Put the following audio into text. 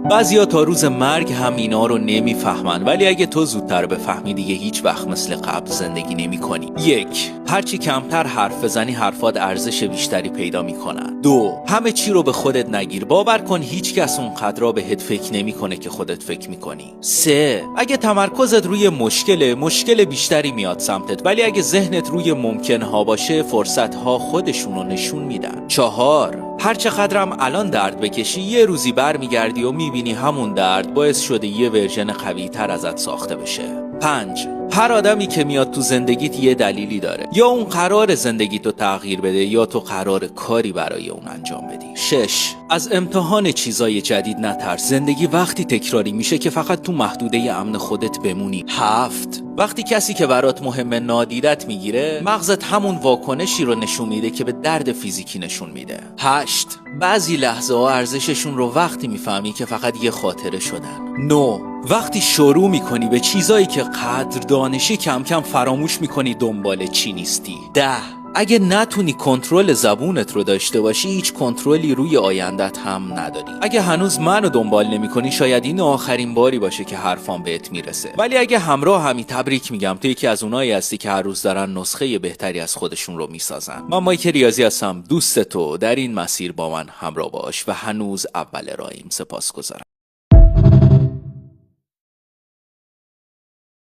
بعضیا تا روز مرگ هم اینا رو نمیفهمن، ولی اگه تو زودتر بفهمی دیگه هیچ وقت مثل قبل زندگی نمی‌کنی. 1. هرچی کمتر حرف بزنی حرفات ارزش بیشتری پیدا میکنن. 2. همه چی رو به خودت نگیر. باور کن هیچ کس اونقدر بهت فکر نمیکنه که خودت فکر میکنی. 3. اگه تمرکزت روی مشکل بیشتری میاد سمتت، ولی اگه ذهنت روی ممکن ها باشه فرصت ها خودشونو نشون میدن. 4. هر چقدرم الان درد بکشی یه روزی برمیگردی و میبینی همون درد باعث شده یه ورژن قوی تر ازت ساخته بشه. 5. هر آدمی که میاد تو زندگیت یه دلیلی داره. یا اون قرار زندگیتو تغییر بده یا تو قرار کاری برای اون انجام بدی. 6. از امتحان چیزای جدید نترس. زندگی وقتی تکراری میشه که فقط تو محدوده امن خودت بمونی. 7. وقتی کسی که برات مهمه نادیدت میگیره مغزت همون واکنشی رو نشون میده که به درد فیزیکی نشون میده. 8. بعضی لحظه ها ارزششون رو وقتی میفهمی که فقط یه خاطره شدن. 9. وقتی شروع میکنی به چیزایی که قدر دانشی کم کم فراموش میکنی دنبال چی نیستی. 10. اگه نتونی کنترل زبونت رو داشته باشی هیچ کنترلی روی آیندت هم نداری. اگه هنوز منو دنبال نمی‌کنی شاید این آخرین باری باشه که حرفام بهت میرسه، ولی اگه همراه همی تبریک میگم، تو یکی از اونایی هستی که هر روز دارن نسخه بهتری از خودشون رو میسازن. من مایک ریاضی هستم، دوست تو. در این مسیر با من همراه باش و هنوز اول راهیم. سپاسگزارم.